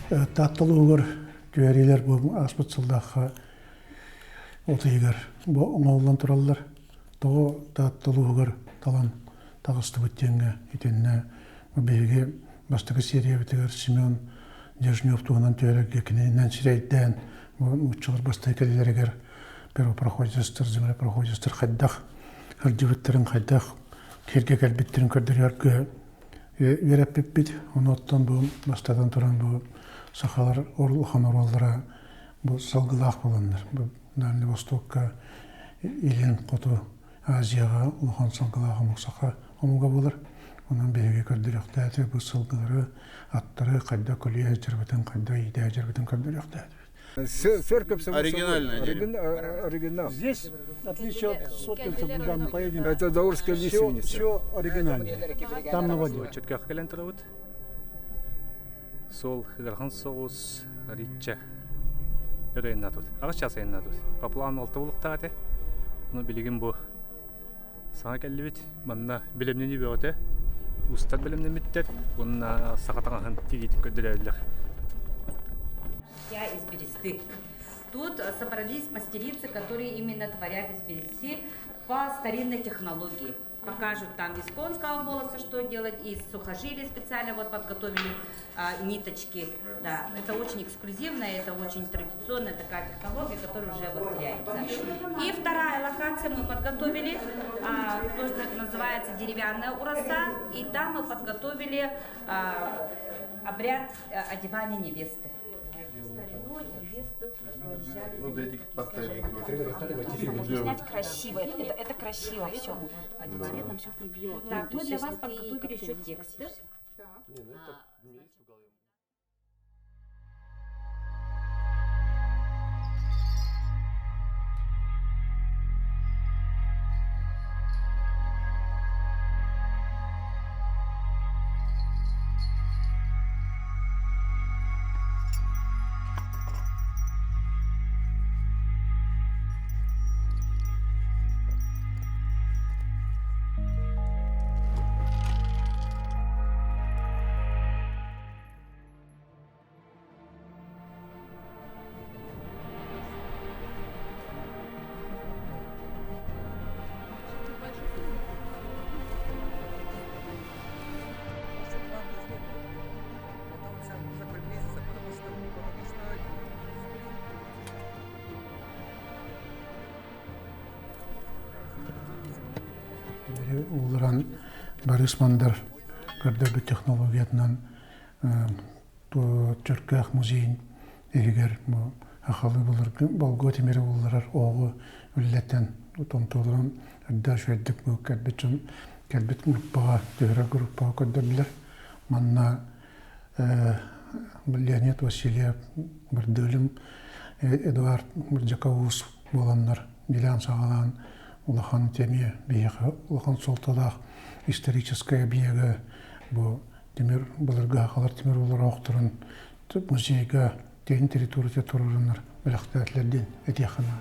Тааттылуугар күөрилер бу аспытсылдаахха отыйгар бу оңоллан тураллар. Того тааттылуугар талан тагыстыбыттенге итенне беге бастыгы серия битер Семен Дежнев туган төрөгө кинен сирейден бу учулар бастыкелерегер первопроходистер, землепроходистер хаддах хардибиттерин хаддах керге келбиттерин көрдөргө вереппит оноттон бу бастадан туран бу сахалар орлухан оралдара бу салгылаах болондар. Бу Дальний Востокка илин коту Азияга улухан салгылаах муксака омуга болар. Онан беге көрдөрөктө бу салгылары аттары кайда көлүе жербетен кайда идея жербетен көрдөрөктө. Оригинал. Здесь, в отличие от сотельцев, куда мы поедем, Это даурская лиственница. все оригинально. Там на воде. Чөткөх келен турабыт. Сол хыгархан соус ричча. Өрөйүн атып. Агача сайын атып. Паплан алты булуктагате. Муну билигин бу. Саңа келбит. Манна билемнени бөгөтө. Устат билемнемиттер. Бунна сакатагахан тигит көдөлөйлөр. Я из бересты. Тут собрались мастерицы, которые именно творят из бересты по старинной технологии. Покажут там из конского волоса, что делать, из сухожилий специально вот подготовили ниточки. Да, это очень эксклюзивная, это очень традиционная такая технология, которая уже вот теряется. И вторая локация мы подготовили, тоже называется деревянная ураса, и там мы подготовили обряд одевания невесты. Снять красиво, это красиво все. Цвет нам все прибьет. Так, мы для вас подготовили еще тексты. Уларан Борис Мандар көрдөрбү технологиятынан Чөркөх музейин эгер ахалы болго темери уларар огу үллеттен тонтолорун даш веддик бу кәдбитчен кәдбит группага төрө группага көддөрлөр манна Леонид Васильев Бардылым Эдуард Мурджаковус боланнар Милан Сагалан улахан теме бияга улахан солтадах историческая бияга бу темир буларга халар темир улар октурун музейга тен территория турурунар белахтатлерден этиханада.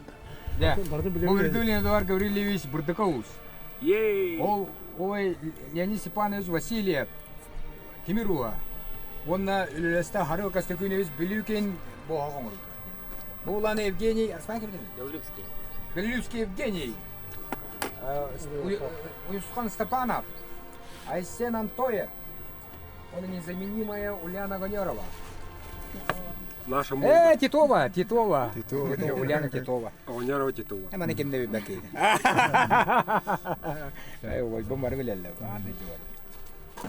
Да. Богдулин Эдуард Гаврилович Бурдаковус. Ей! Ой, Леонид Степанович Васильев Тимируа. Он на листа Харил Костякунович Белюкин Богомол. Булан Евгений Белюцкий Евгений. Уюсхан Степанов. Айсен Антоев. Он незаменимая Ульяна Гонерова. Наша Титова. Ульяна Титова. Гонерова Титова. Ama ne kimde bir bakayım. Ой, bu margılalle.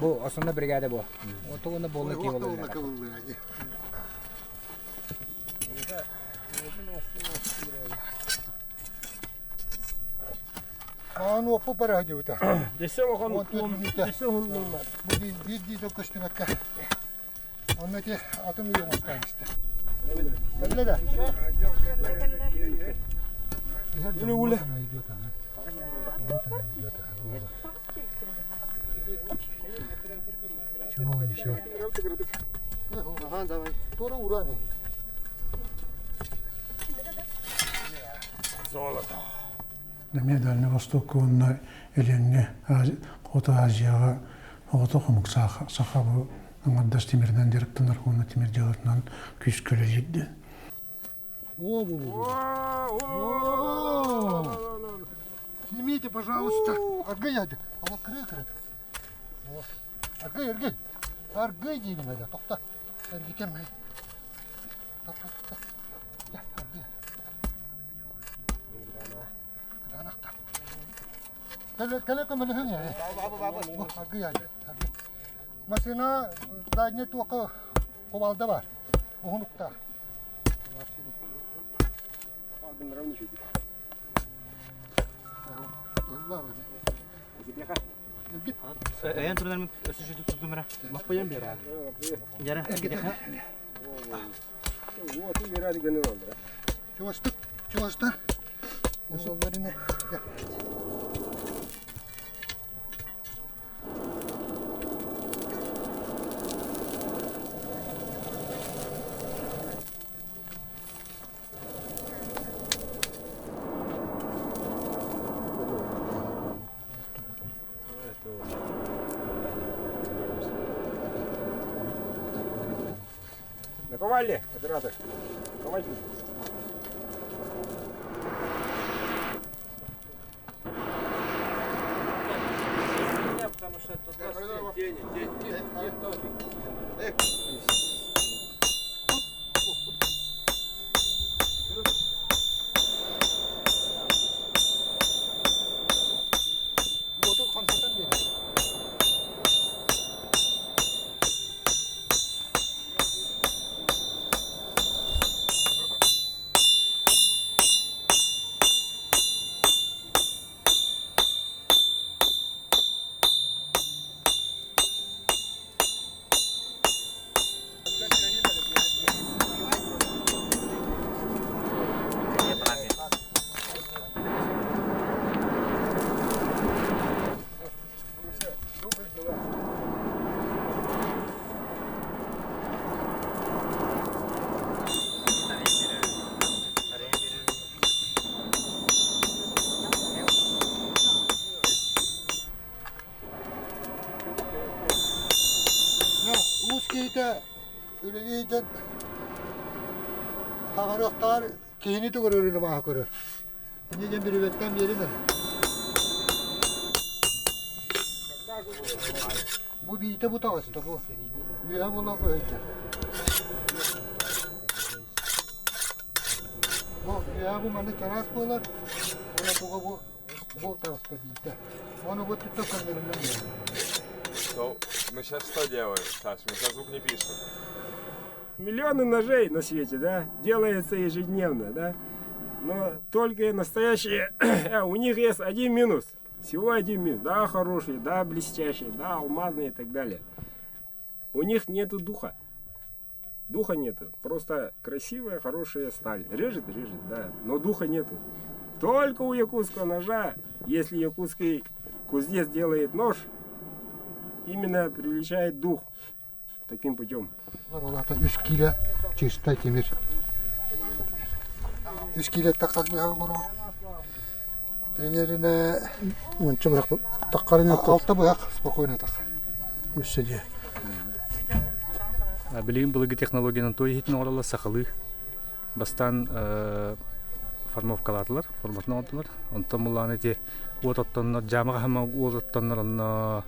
Bu aslında brigade bu. O toğunda bolna ki olur. Anu apa para aja uta. Десе оған Dese hunlunlar. Bu bir de koştumakka. Onu ki atım yok aslan işte. Öyle de. Öyle öyle. Чего вы еще? Ага, давай. Тора урани. Золото. На Дальний Восток он эленне Ота Азияга ото хомук сахабы Амардас тимирден директор нархуна тимир делатынан күз көлелейді. Снимите, пожалуйста. Аргай, а вот крык. Аргай. Аргай деймін әлі. Тоқта. Аргай мәй. Тоқта. Аргай. Танақта. Кәлі көмілі хың я. Аргай. Масына задне тоқы ковалда бар. Оғынықта. Ayan turun dalam sesuatu tutup merah. Apa yang biar? Jara. Чувашты. Осы бәріне. Наковали, оператор. Ковальки. Вот концерт бери. Узкийте үлелейден ағарықтар кейіні түгіріріні баға көрір. Неден бір өттен берімен. Бұл бейті бұ тағысты бұл. Үйе бұла қойды. Үйе бұл мәні қарас болар. Оны бұға бұл тағысты бейті. Оны бұл түтті көндерімден берді. Ну, мы сейчас что делаем, Саш? Мы сейчас звук не пишем. Миллионы ножей на свете, да, делается ежедневно, да. Но только настоящие, у них есть один минус. Всего один минус. Да, хороший, да, блестящий, да, алмазный и так далее. У них нету духа. Духа нету. Просто красивая, хорошая сталь. Режет, да, но духа нету. Только у якутского ножа, если якутский кузнец делает нож, именно привлечает дух таким путем. Олата 3 кило чистой темир. 3 кило тақақ беға құру. Тренеріне Онча бірақ таққарына 6 бұяқ спокойно тақ. өсседе. Білген бұлығы технологияның той етін орала сақылы. Бастан формовкалатылар, форматына отылар. Онтан бұланы те от оттанлар, жамыға хама от оттанлар онна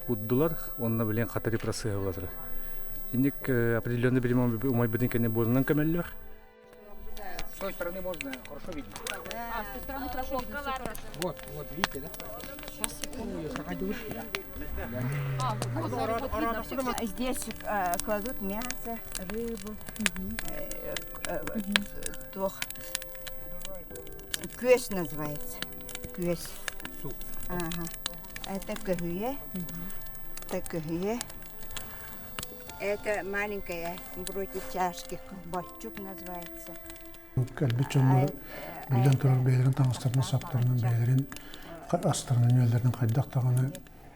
уддулар, онна білген қатары прасыға болатыр. Индик определенный берем умай биден кене болынан көмеллер. С той стороны можно хорошо видно. А, с той стороны хорошо видно. Вот, видите, да? Сейчас, секунду. Какая-то вышки, да? Вот, видно все. Здесь кладут мясо, рыбу, кюсь называется. Кюсь. Суп. Ага. Это кюе. Это кюе. Это маленькая, вроде чашки, бачук называется. Кәлбетчонлар билден тұрар бейлерін таңыстарына саптарының бейлерін астырының өлдердің қайдақтағаны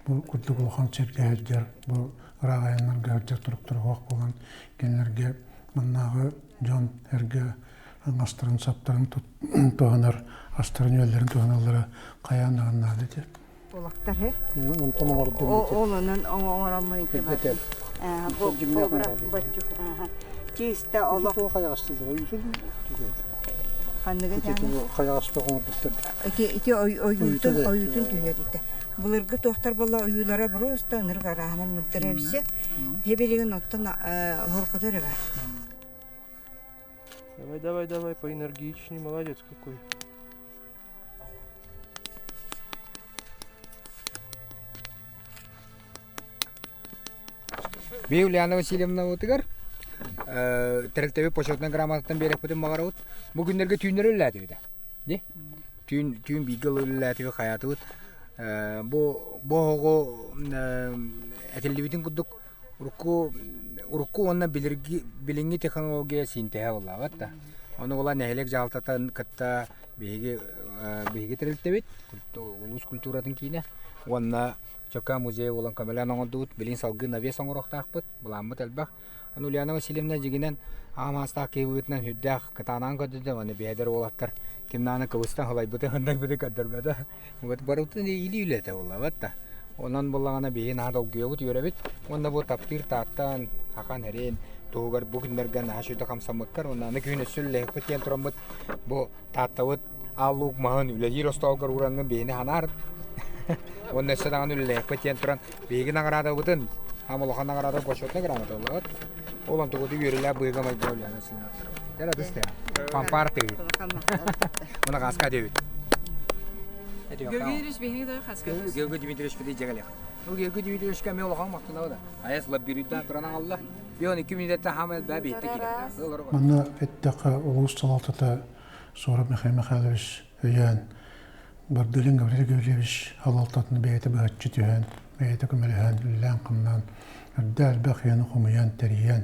бұл күрді болған сергейдер, бұл рағайынлар гәуттер тұрып оқ болған кенлерге мұннағы жон әрге астырын саптарын туғанар астырын өлдерін туғаналары қаянығын нады де. Олақтары. Онтон ордым. Олының орамын ете бар. Бұл бачук. Чисті олақ. Қаяғыстылды ғой, Қанығы тәңі. қаяғысты қоңырдықтыр. Ити ойутun түйерді. Бұлырғы тоқтар бола ойулара просто ыныр қарағынан мүлдір әбісі. Хебелеген оттан ғорқыдары бар. Давай, поэнергичней, молодец какой. Бе Ульяна Васильевна отыгар. Тәрілтәбе почетный грамотадан берек бүтін мағара от. Бұл күндерге түйіндер өліләді беді. Де? Түйін бейгіл өліләді бе қаяты от. Бұл оғы әтелі бетін күдік ұрыққы онына білінгі технология синтеға ола бәтті. Оны ола нәхелек жалтатан кітта бейге тәрілтәбет. Улус культуратын кейіне. Онына Чока музей olan камелян оңдуут билин салгы навес оңрохтаакпыт буламмыт элбах. Аны Ульяна Васильевна жигинен амастаа кебүтнен хүддах катанан көдөдө аны бедер олаттар. Кимнаны кыбыстан халайбыты хандай быды каддарбада. Вот барутын или үлете олабатта. Онан боллагана бейин адал гүйөбүт үйрөбүт. Онда бу таптыр тааттан хақан херен тоогар бүгүндерген ашыда камсамыккар онаны күнө сүллек битен турамыт. Бу тааттабыт алук маан үле росталгар уранган бейини ханар. Онда садан үллек битен туран бейгин агырада бутын. Амолохан агырада бошотна грамота болот. Олан тогоду үйрөлө быйга майдолуяна сына. Жара дисте. Пампарты. Она каска девит. Георгий Ильич бейни да хаска. Георгий Дмитриевич биде жагалек. Ну Георгий Дмитриевич каме олохан мактана да. Аяс лабиринта турана алла. Бион 2 минутта хамел баби текилет. Мана эттака улус салатата Сора Михаил Михайлович өйән Бардылин Гаврил Гаврилович халалтатын бейті бәтчі түйән, бейті көмеліған үллән қымнан, үрдәл бәқияны құмыян тәриян.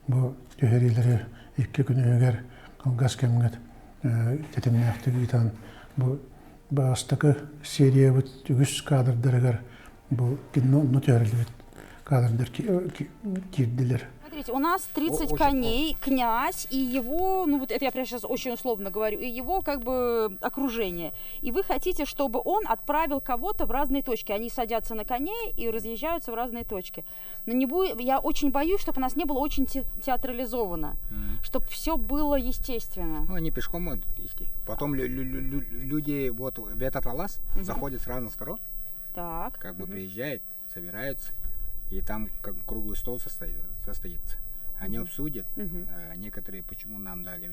Бұ түйәрелері 2 күн өйгер қылғас кәмгет тәтімнәқті гейтан. Бұ бастықы серия бұд үгіс кадрдырығар бұ кино түйәрелі кадрдыр кирділер. Смотрите, у нас 30 коней, князь и его, ну вот это я прямо сейчас очень условно говорю, и его как бы окружение. И вы хотите, чтобы он отправил кого-то в разные точки. Они садятся на коней и разъезжаются в разные точки. Но не будет, я очень боюсь, чтобы у нас не было очень театрализовано, чтобы все было естественно. Ну, они пешком могут идти. Потом люди вот в этот алаз заходят с разных сторон, так. Как бы приезжают, собираются. И там как круглый стол состоится. Они обсудят, некоторые почему нам дали.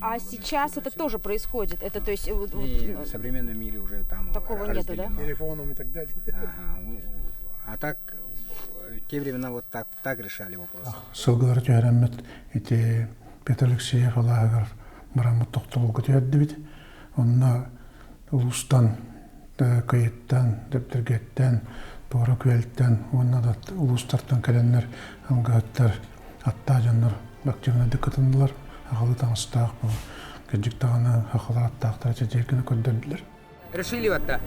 А сейчас это тоже происходит? Это, то есть, в современном мире уже там такого нету, да? Телефоном и так далее. Ага. А так, в те времена вот так решали вопрос. Сылгылар түйәрәммет, ите Петр Алексеев Аллахагар марамут тоқтылығы түйәрді бит. Онна улустан, кайыттан, дептергеттен, Doğru köyeltten, onunla da uluslardan gelenler, hangi hatta canlar bakçığına dikkat edindiler. Akalı tanıştaq bu. Gecik dağına akalar attaqtara çecerkini köndürdüler. Решили вот так.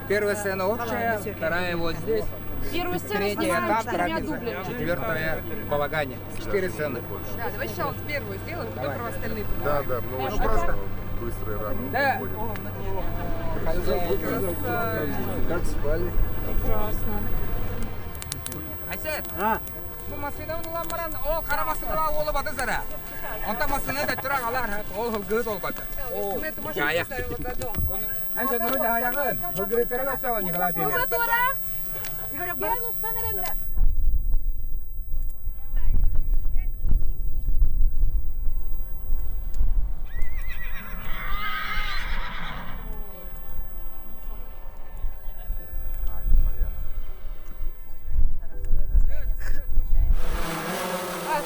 Первая сцена общая, вторая вот здесь. Первую сцену Третья снимаем там, 4 дублями. четвертая балагане. 4 сцены. Да, давай сначала первую сделаем, потом про остальные. Да, ну очень просто. Быстро и рано. Да. Как спали? Прекрасно. Айсет! Bu masada ulan maran o kara masada oğlu batı zara. Onta masada da tura galar ol hılgıt ol batı. O kaya. Anca bunu da ayağın. Hılgıt tura gasa ni galar diye.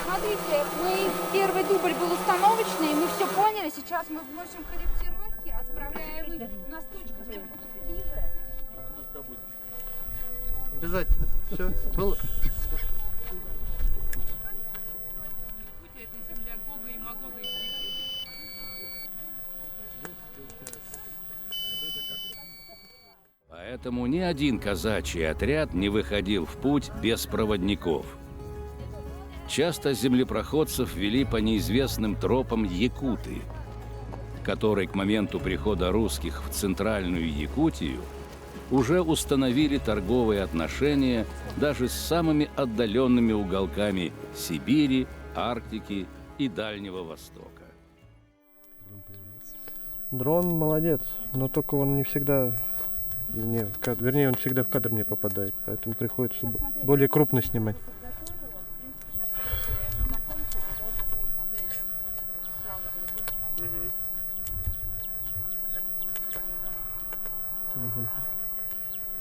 Смотрите, первый дубль был установочный, мы все поняли. Сейчас мы вносим корректировки, отправляем их на точку, где будут ближе. Обязательно. Все, было. Поэтому ни один казачий отряд не выходил в путь без проводников. Часто землепроходцев вели по неизвестным тропам якуты, которые к моменту прихода русских в Центральную Якутию уже установили торговые отношения даже с самыми отдаленными уголками Сибири, Арктики и Дальнего Востока. Дрон молодец, но только он не всегда, вернее, он всегда в кадр не попадает, поэтому приходится более крупно снимать.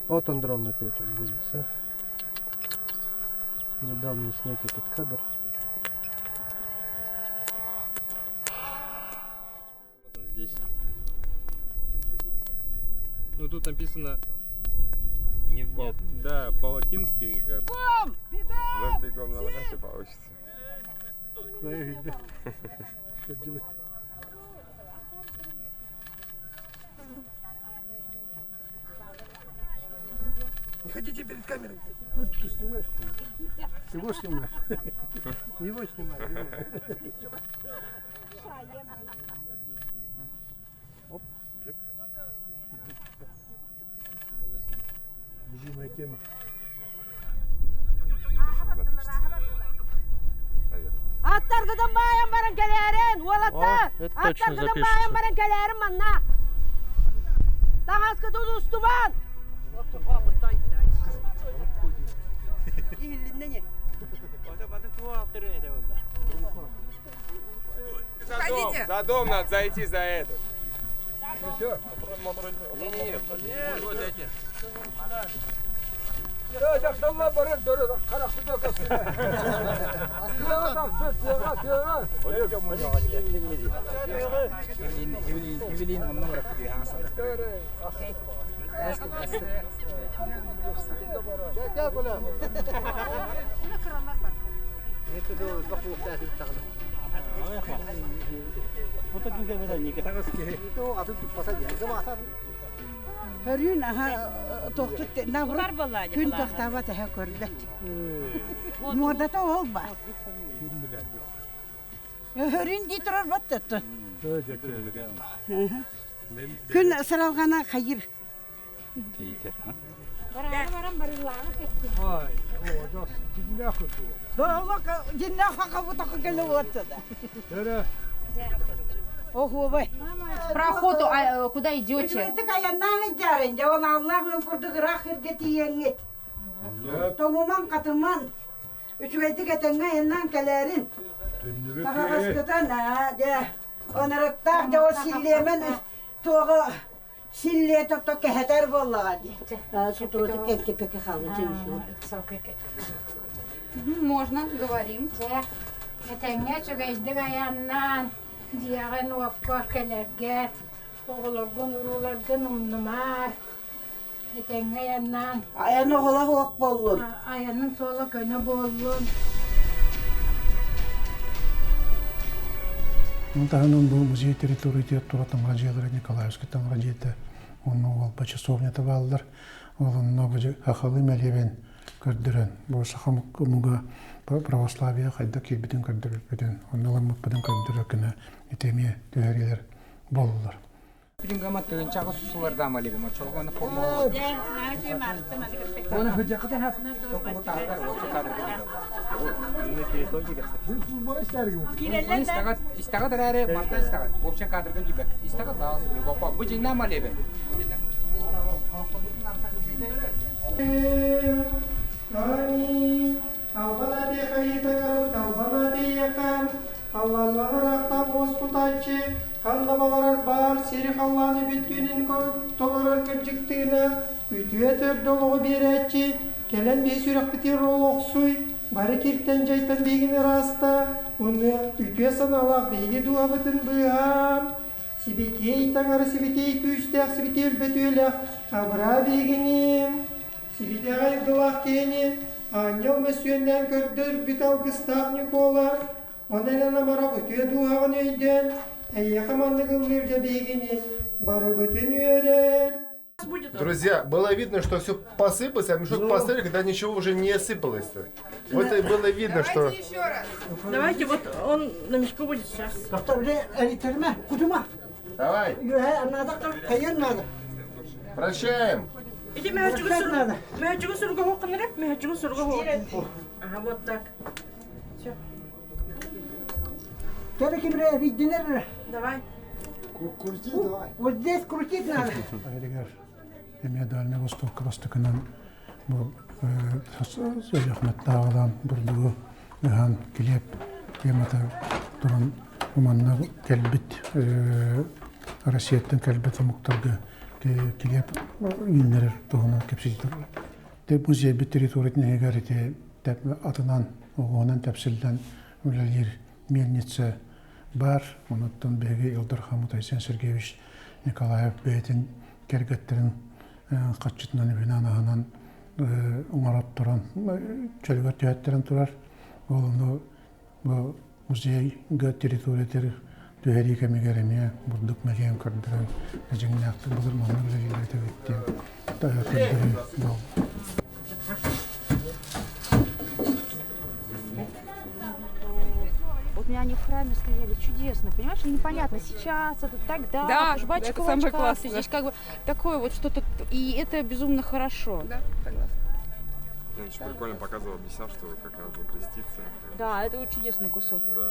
Вот он дрон опять вылез, а? Не дал мне снять этот кадр. Вот он здесь. Ну тут написано... Нет. Да, по-латински. Ну, бегом на воде получится. Что делать? Не ходите перед камерой. Ну, ты снимаешь, что ли? Ты его снимаешь? Его снимаешь. Оп. Любимая тема. Аттаргыдан баян баран келерин, уолаттар. Аттаргыдан баян баран келерин манна. Таңаскы туду устубан. За дом надо зайти, за этот. Все. Не-не-не. Вот эти. Evelyn onunla bırakıyor Hasan'da. Gel kula. Hörün tohtut navrat gün tohtava tehe körlet. Modata olba. Hörün ditrar battat. Gün saralgana hayır. Проход, куда идете? Силле тото кехтер боллади. Сутроты кепке пеке халы. Можно, говорим. Это нечего издыгаяннан, диаган уакка келерге, оголоргун уруларгын умнумар. Это гаяннан. Аяны огола хоқ боллун. Аянын сола көнө боллун. Онтаһынан бу музей территория туратын гаҗеләр Николаевский там гаҗете. Он ол почасовня табаллар. Ол много ахалы мәлебен көрдөрөн. Бу сахам кумуга православие хайда кибиден көрдөрөр беден. Оннан мутпадан көрдөрөр кенә итеме төһәреләр боллар. Прингамат төнчагы сусуларда амалебе мочолганы форма. Оны хөҗәкәтә һәп. Токы тагыр, осы кадр кидә. Истагат әрі, марта истагат. Вообще кадрга кибек. Истагат дагы. Гопа, бу җиңнә амалебе. Амин. Албана те халитагар, албана те якан. Аллаһ рахмат Господачы, ханна багарар бар, сирих Алланы бүткенин толорар кыржыктыгына, үтүе төрдолого беречи, келен бейсүрек битер ролоксуй, бары кирттен жайтан бегини раста, уны үтүе саналак беги дуабытын быам. Сибетей таңары сибетей күстәк сибетей өлбөтүелек, абыра бегини, сибетей гайдылак кені, аньял мәсүйенден көрдөр бүт алгыстақ Никола, ондан амарак үтүе дуагын өйден, әйе командыгылырга бегини, бары бытын үйрет. Друзья, было видно, что все посыпалось, а мешок поставили, когда ничего уже не сыпалось. Вот и было видно, что... Давайте еще раз. Давайте, вот он на мешку будет сейчас. Давай. Прощаем. Иди мячугу сургу хокнереп, мячугу сургу. Ага, вот так. Все. Кибре, видинер. Давай. Крути, давай. Вот здесь крутить надо. Егер эме Дальний Востокка бастыкынан бу сөйлөхмөттаагылан бурдугу ыхан килеп темата туран уманна келбит Россияттан келбит муктарга килеп иннер тугунан кепситер. Деп музей бит территориятын егерите деп атынан огонан тепсилден үлелер мельница бар, онуттан беги Илдар Хамутайсен Сергеевич Николаев бейтин кергеттерин качытынан бинананан уңарап туран чөлгө төһөттерин турар. Ол бу музейга территориятер төһери кемигереме бурдук мелиен көрдөрөн жеңнакты булыр маны билелер төбөттен тагы Вот у меня они в храме стояли чудесно, понимаешь, непонятно сейчас, это тогда, да, жвачка, это самое классное. здесь как бы такое вот что-то, и это безумно хорошо. Да, согласна. Я еще прикольно показывал, объяснял, что как надо креститься. Да, это вот чудесный кусок. Да,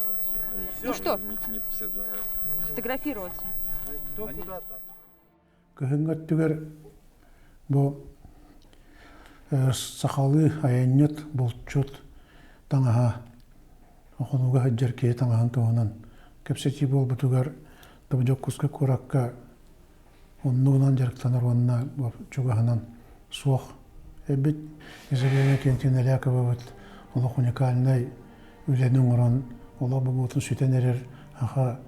ну что? Не все знают. Фотографироваться. Кто куда там? Кыһыҥҥаттыгар бу сахалы аяннет булчут таңаһа охонуга хаджаркие таңаһан тоонан кепсети болбутугар табжоккуска куракка оннугунан жарыктанар онна чугаһанан суох эбит изелене кентинелякабыт олох уникальный үленің уран ола бубутун сүтенерер аха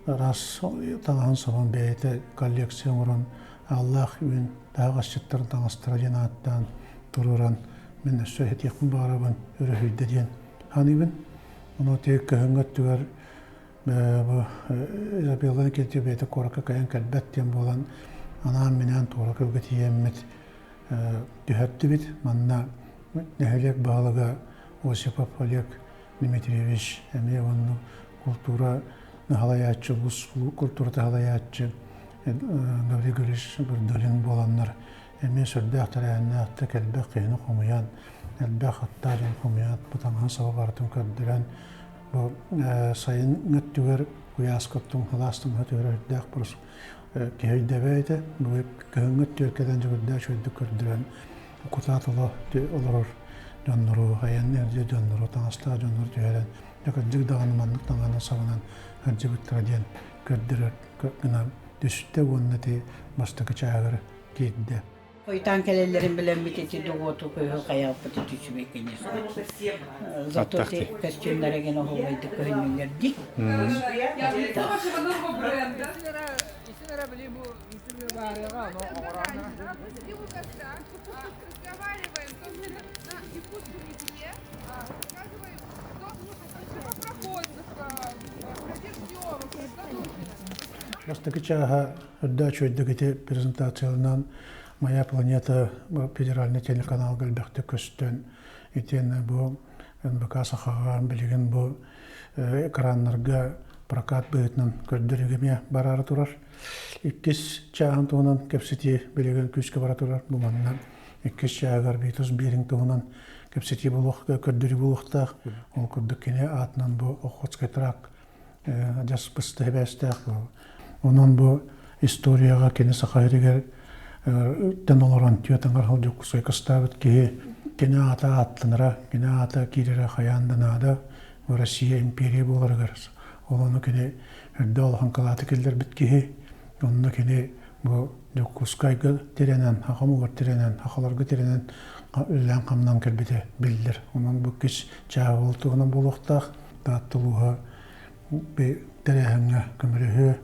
рас таңаһан сабан бейте коллекция уран Аллах үн тағасчыттарын таңастырайын аттан тұруран мен сөйет яқын барабын өрөһүйдеден ханыбын оны тек кыһыңгат түгер Изабелланы келте бейте коракка каян кәлбәттен болан анан менен тууракка үгетиеммет түһәтті бит манна нәһелек бағалыга Осипов Олег Дмитриевич әме онны культура нахалаячы культура тахалаячы Гаври Гриш бүрдөлін боланнар әме сөрдәк тәрәннәкті кәлбәк қиыны қомыян әлбәк аттарын қомыян бұтанған саба бартын көрдірен сайын үттігер ұяскоптың халастың өтігер өтдәк бұрыс кейдебейді бұл күйін үттігеркеден жүгірдәк шөйді көрдірен құтатылы олырыр жонныру, айын әрде жонныру, таңаста жонныру түйерен жәкір дағаны мандық таңғаны сабынан әрде бүттіраден көрдірер гынан düşte onunla baştaki çağır gitti. Oytan kelelerin bilen biteti doğutu koyu kayapıtı düşmek kendisi. Zato te kostümlere gene hoydu koyunlar dik. Baştaki çağa öddaç öddegete prezentasyonundan Моя планета федеральный телеканал Гальбехте көстөн итен бу НБК сахаган билген бу экраннарга прокат бөтнөн көрдөрүгөме барары турар. Иккис чаан тонан кепсити билген күскө бара турар. Бу маннан иккис чаагар битус бирин тонан кепсити булук көрдөрү булукта ол көрдөккене атынан бу охоцкетрак жас пыстебестак. Онон бу историяга кене сахайрыгер тен олоран түйетен архал жоккусой кыстабыт кене ата аттыныра, кене ата кирире хаянданада Россия империя боларыгар. Олону кене өрдө олхан калаты келдер бит кеhe, онну кене бу жоккускайга теренен, хахамугар теренен, хахаларга теренен үллен камнан келбете билдер. Онун бу кич чаа болтугунан болуктак тааттылууга терехенге көмөрөһө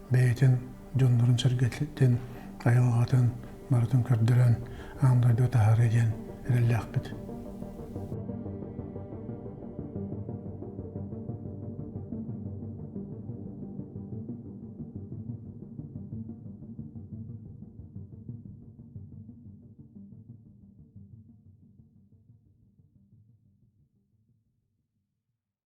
бейтин жондорун сергетлеттен ayılğatın, martın kördüren, andaydı taharıyen, erellak bit.